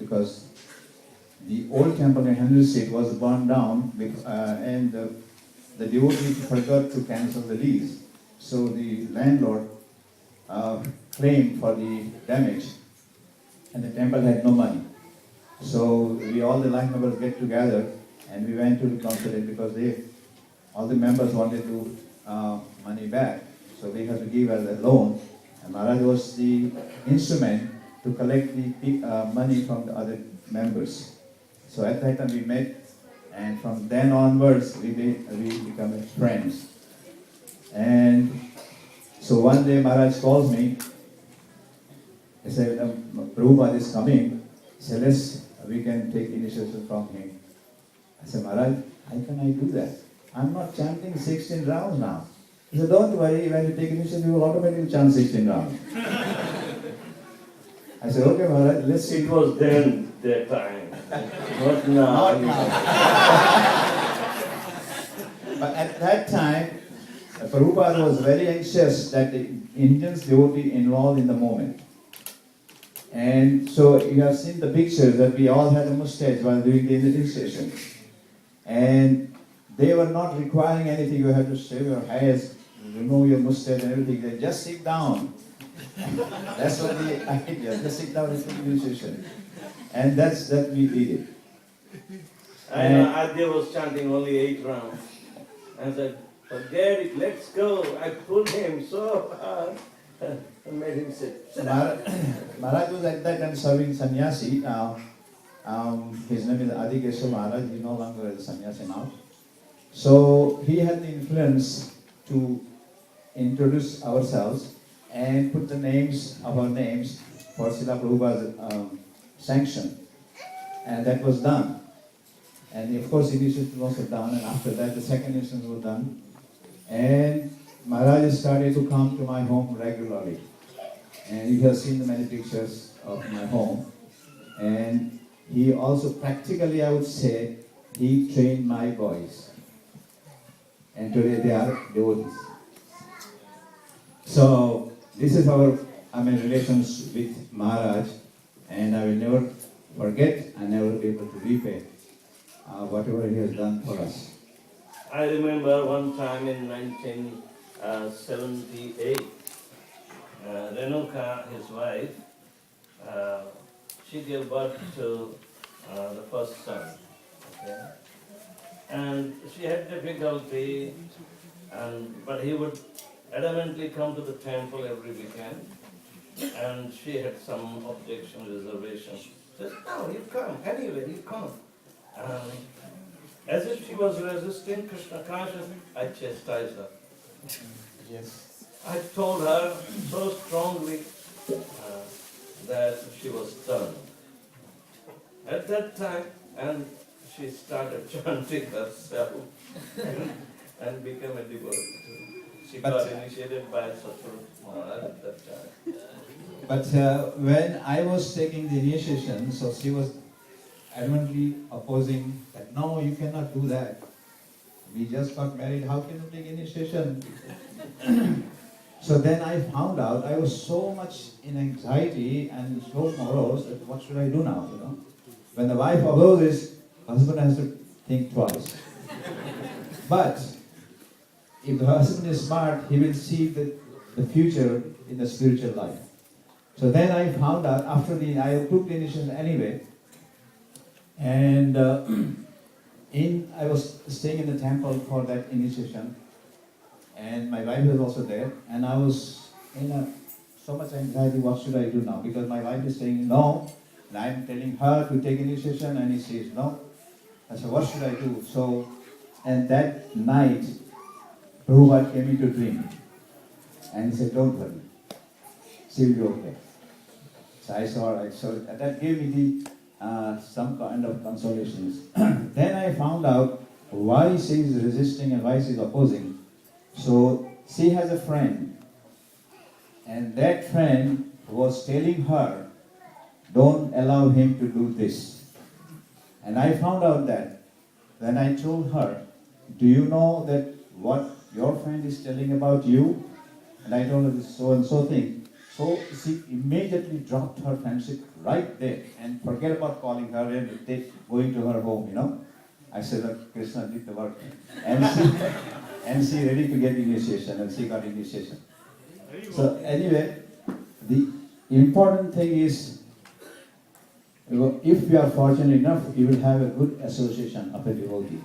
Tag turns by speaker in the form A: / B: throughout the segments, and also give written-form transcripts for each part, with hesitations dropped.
A: because the old temple in Henry Street was burned down and the devotee forgot to cancel the lease. So the landlord claimed for the damage and the temple had no money. So we all the line members get together and we went to the council because all the members wanted to money back. So they had to give us a loan. And Maharaj was the instrument to collect the money from the other members. So at that time we met, and from then onwards we became friends. And so one day Maharaj calls me. He said, Prabhupada is coming. He said, we can take initiation from him. I said, Maharaj, how can I do that? I'm not chanting 16 rounds now. He said, don't worry, when you take initiation, you will automatically chant 16 rounds. I said, okay, Maharaj, let's see.
B: It was then, that time, not now.
A: Not now. But at that time, Prabhupada was very anxious that the Indians devotee involved in the moment. And so you have seen the pictures that we all had a mustache while doing the initiation. And they were not requiring anything. You have to shave your hairs, remove your mustache and everything. They just sit down. That's what the idea. Just sit down and take initiation. And that's that we did it.
B: And Adya was chanting only 8 rounds. I said, forget it, let's go. I pulled him so hard and made him sit.
A: Maharaj was at that time serving sannyasi. His name is ISKCON Maharaj. He no longer is a sannyasi now. So he had the influence to introduce ourselves and put the names of our names for Srila Prabhupada's sanction. And that was done. And of course initiation was also done, and after that the second initiation was done. And Maharaj started to come to my home regularly. And you have seen the many pictures of my home. And he also practically, I would say, he trained my boys. And today they are devotees. So this is our relations with Maharaj, and I will never forget and never be able to repay whatever he has done for us.
B: I remember one time in 1978, Renuka, his wife, she gave birth to the first son. Okay? And she had difficulty, but he would adamantly come to the temple every weekend, and she had some objection, reservation. She said, no, you come, anyway, you come. As if she was resisting Krishna consciousness, I chastised her.
A: Yes.
B: I told her so strongly that she was stunned. At that time, and she started chanting herself and became a devotee. She got initiated by Satsuru Maharaj at that time.
A: But when I was taking the initiation, so she was adamantly opposing that, no, you cannot do that. We just got married, how can you take initiation? So then I found out I was so much in anxiety and so morose that what should I do now, When the wife opposes, husband has to think twice. But if the husband is smart, he will see the future in the spiritual life. So then I found out after I took the initiation anyway, and I was staying in the temple for that initiation, and my wife was also there, and I was in so much anxiety, what should I do now? Because my wife is saying no, and I'm telling her to take initiation, and he says no. I said, what should I do? So, and that night, Prabhupada came into dream, and he said, don't worry, she will be okay. So I saw it, and that gave me some kind of consolations. Then I found out why she is resisting and why she is opposing. So she has a friend, and that friend was telling her, don't allow him to do this. And I found out that. Then I told her, do you know that what your friend is telling about you? And I told her this so and so thing. So she immediately dropped her friendship right there and forget about calling her and going to her home, I said that Krishna did the work. And she ready to get initiation, and she got initiation. So anyway, the important thing is, if you are fortunate enough, you will have a good association of a devotee.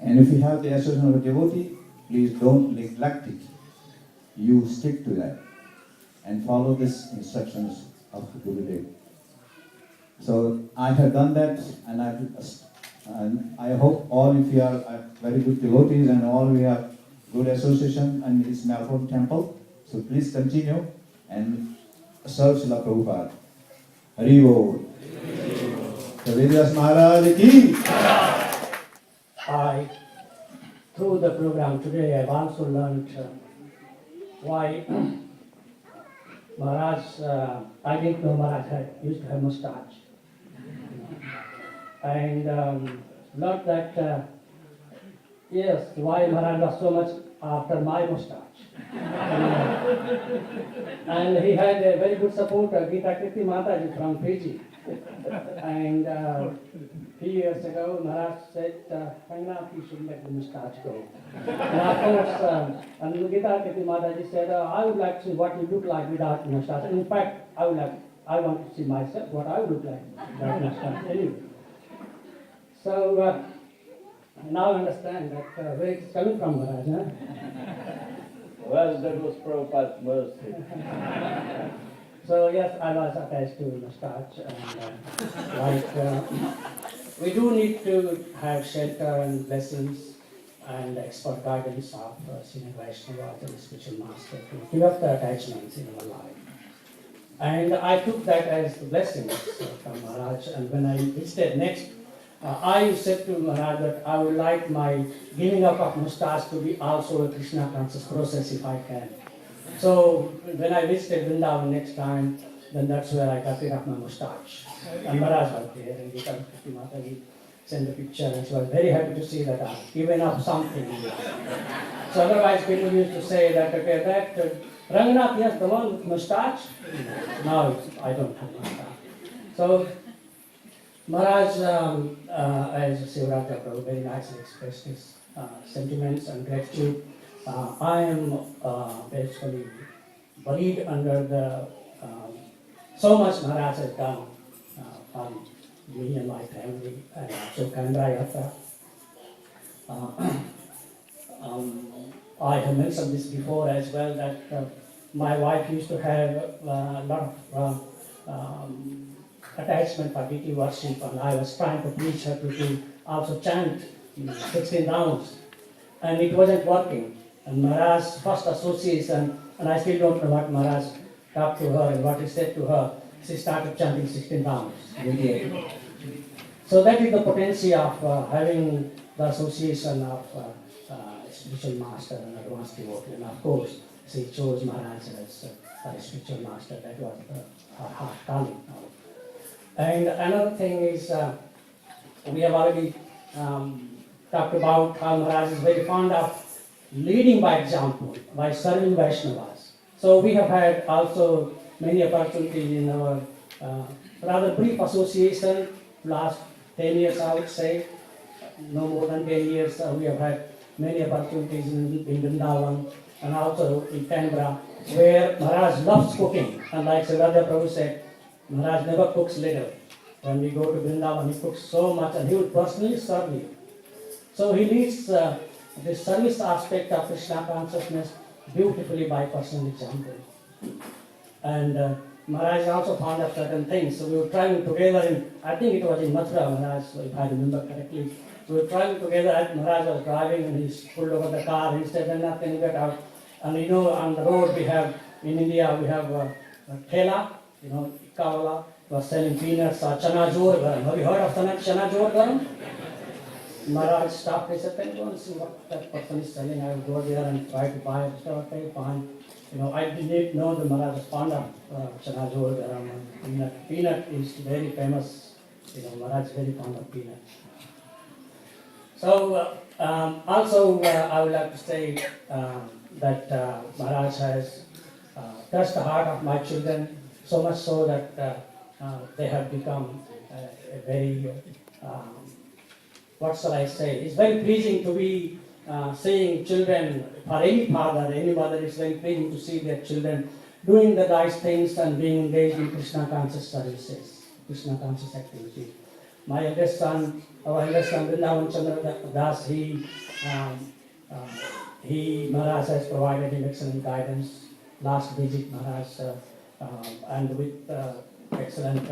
A: And if you have the association of a devotee, please don't neglect it. You stick to that and follow these instructions of the Gurudev. So I have done that, and I hope all of you are very good devotees and all we have good association in this Melbourne temple. So please continue and serve Srila Prabhupada. Hari Bol. Vedavyasapriya Maharaj ki.
C: Through the program today, I've also learned why Maharaj, I didn't know Maharaj used to have mustache. And learned that, yes, why Maharaj was so much after my mustache. And he had a very good supporter, Gita Kirti Mataji from Fiji. And 3 years ago, Maharaj said, Rangnath, you should let the mustache go. And of course, and Gita Kirti Mataji said, I would like to see what you look like without mustache. In fact, I want to see myself, what I would look like without mustache anyway. So now I understand that where it's coming from, Maharaj. Huh?
B: Well, that was Prabhupada's mercy.
C: So yes, I was attached to mustache, and we do need to have shelter and blessings and expert guidance of senior Vaishnava and spiritual master to give up the attachments in our life. And I took that as blessings from Maharaj, and when I visited next, I said to Maharaj that I would like my giving up of mustache to be also a Krishna conscious process if I can. So when I visited Vrindavan next time, then that's where I got rid of my mustache. And Maharaj was there, and Gita Kirti Mataji sent a picture, and she was very happy to see that I've given up something. So otherwise people used to say that, okay, that Rangnath, yes, the one with mustache. Now I don't have mustache. So Maharaj, as Sivaraja Prabhu very nicely expressed his sentiments and gratitude, I am basically buried under the so much Maharaj has done for me and my family, and also Kandra Yatra. I have mentioned this before as well, that my wife used to have a lot of attachment for deity worship, and I was trying to teach her to also chant 16 rounds, and it wasn't working. And Maharaj's first association, and I still don't know what Maharaj talked to her and what he said to her, she started chanting 16 rounds. So that is the potential of having the association of spiritual master and advanced devotee. And of course, she chose Maharaj as her spiritual master. That was her heart calling. And another thing is, we have already talked about how Maharaj is very fond of leading by example, by serving Vaishnavas. So we have had also many opportunities in our rather brief association, last 10 years I would say, no more than 10 years, we have had many opportunities in Vrindavan and also in Canberra, where Maharaj loves cooking. And like Sivaraja Prabhu said, Maharaj never cooks little. When we go to Vrindavan, he cooks so much, and he would personally serve you. So he leads the service aspect of Krishna consciousness beautifully by personal example. And Maharaj is also fond of certain things. So we were traveling together in, I think it was in Mathura, Maharaj, if I remember correctly. We were traveling together, and Maharaj was driving, and he pulled over the car, and he said, "Rangnath, can you get out?" And you know, on the road we have, in India, we have a thela, Kawala, was selling peanuts, chana jor garam. Have you heard of chana jor garam? Maharaj stopped, he said, "Can you go and see what that person is selling?" I would go there and try to buy it. So, okay, fine. I didn't know that Maharaj was fond of chana jor garam and peanut. Peanut is very famous. Maharaj is very fond of peanut. So, also I would like to say that Maharaj has touched the heart of my children, so much so that they have become a very, what shall I say, it's very pleasing to be seeing children, for any father, any mother, it's very pleasing to see their children doing the nice things and being engaged in Krishna conscious services, Krishna conscious activity. My eldest son, our eldest son, Vrindavan Chandra Das, Maharaj has provided him excellent guidance. Last visit, Maharaj, and with excellent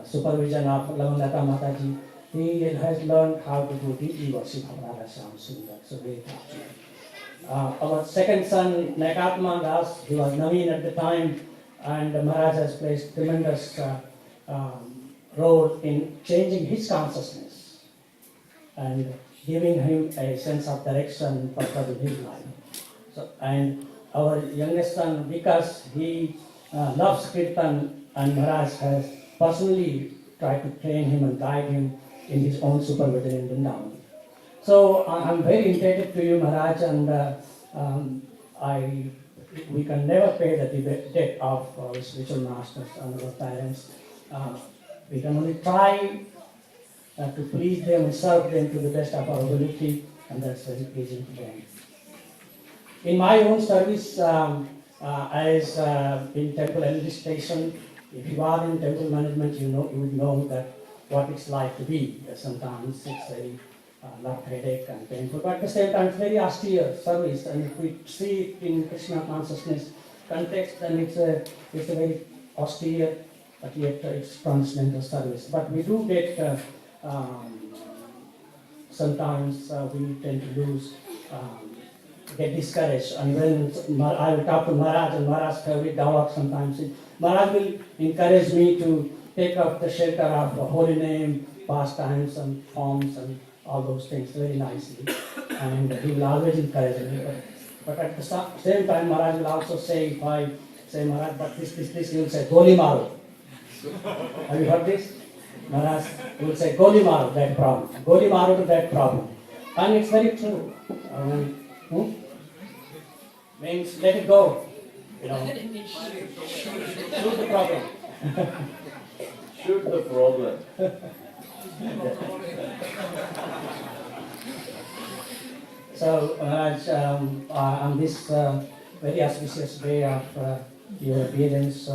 C: supervision of Lavanlata Mataji, he has learned how to do deeply worship of Radha Shyam Sundar. So very fortunate. Our second son, Nekatma Das, he was Naveen at the time, and Maharaj has placed tremendous role in changing his consciousness and giving him a sense of direction and purpose in his life. So, and our youngest son, Vikas, he loves Kirtan, and Maharaj has personally tried to train him and guide him in his own supervision in Vrindavan. So I'm very indebted to you, Maharaj, and we can never pay the debt of our spiritual masters and our parents. We can only try to please them and serve them to the best of our ability, and that's very pleasing to them. In my own service, as in temple administration, if you are in temple management, you would know that what it's like to be. Sometimes it's very lot of headache and painful, but at the same time it's very austere service, and if we see it in Krishna consciousness context, then it's a very austere, but yet it's transcendental service. But we do get sometimes we tend to lose, get discouraged, and when I will talk to Maharaj, and Maharaj's favorite dialogue sometimes, Maharaj will encourage me to take up the shelter of the holy name, pastimes and forms and all those things very nicely, and he will always encourage me. But at the same time, Maharaj will also say, if I say, Maharaj, but this, he will say, Goli Maro. Have you heard this? Maharaj will say, Goli Maro, that problem. Goli Maro to that problem. And it's very true. Means let it go. Shoot the problem.
B: Shoot the problem.
C: So, Maharaj, on this very auspicious day of your appearance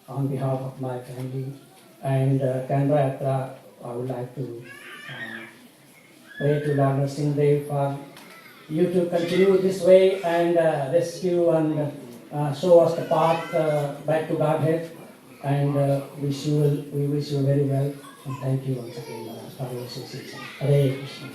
C: on behalf of my family and Canberra Yatra, I would like to pray to Lord Nrsimhadev for you to continue this way and rescue and show us the path back to Godhead, and we wish you very well, and thank you once again, Maharaj, for your assistance. Hare Krishna.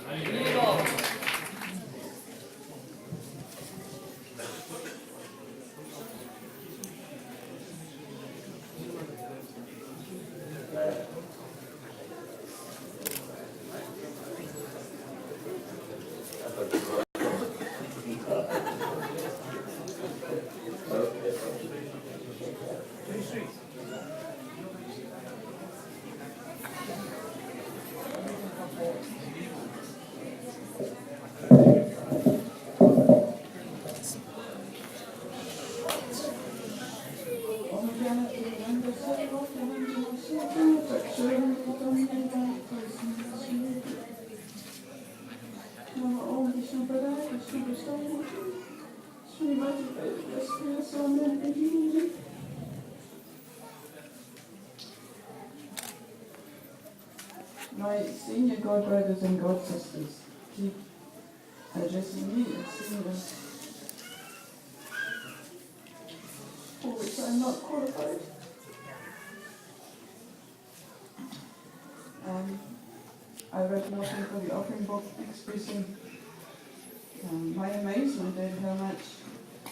D: My senior god brothers and god sisters keep addressing me as senior, for which I am not qualified. I read an offering for the offering book expressing my amazement at how much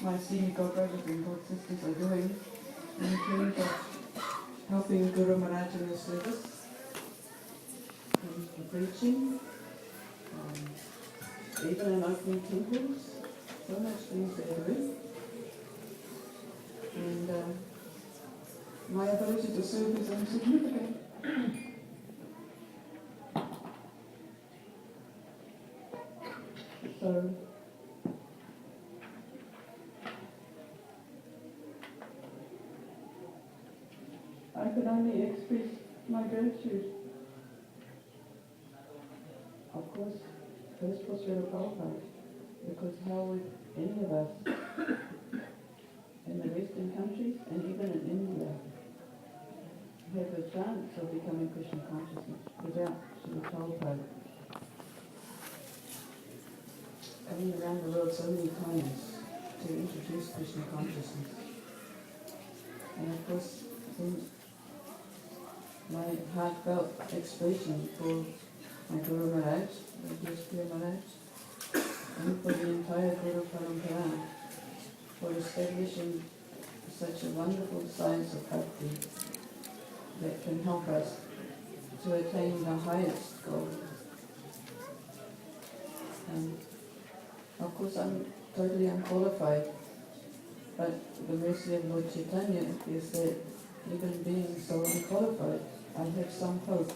D: my senior god brothers and god sisters are doing in terms of helping Guru Maharaj in the service. For preaching, even in opening temples, so much things they're doing. And my ability to serve is insignificant. So, only express my gratitude. Of course, first for Srila Prabhupada, because how would any of us in the Western countries and even in India have a chance of becoming Krishna consciousness without Srila Prabhupada coming around the world so many times to introduce Krishna consciousness. And of course, then my heartfelt expression for my Guru Maharaj, Vyasa Maharaj, and for the entire Guru Parampara for establishing such a wonderful science of bhakti that can help us to attain the highest goal. And of course I'm totally unqualified, but the mercy of Lord Chaitanya is that even being so unqualified, I have some hope.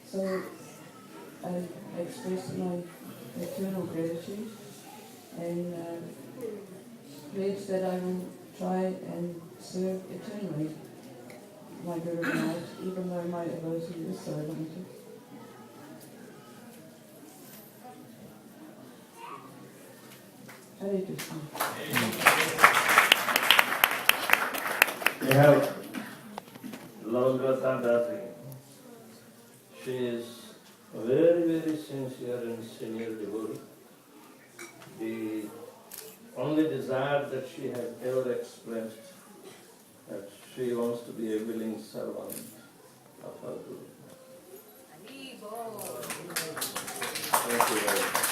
D: So I express my eternal gratitude and pledge that I will try and serve eternally my Guru Maharaj, even though my ability is so limited. Hare Krishna.
B: We have Lalgata Dasi. She is very, very sincere and senior devotee. The only desire that she has ever expressed that she wants to be a willing servant of her Guru. Thank you very much.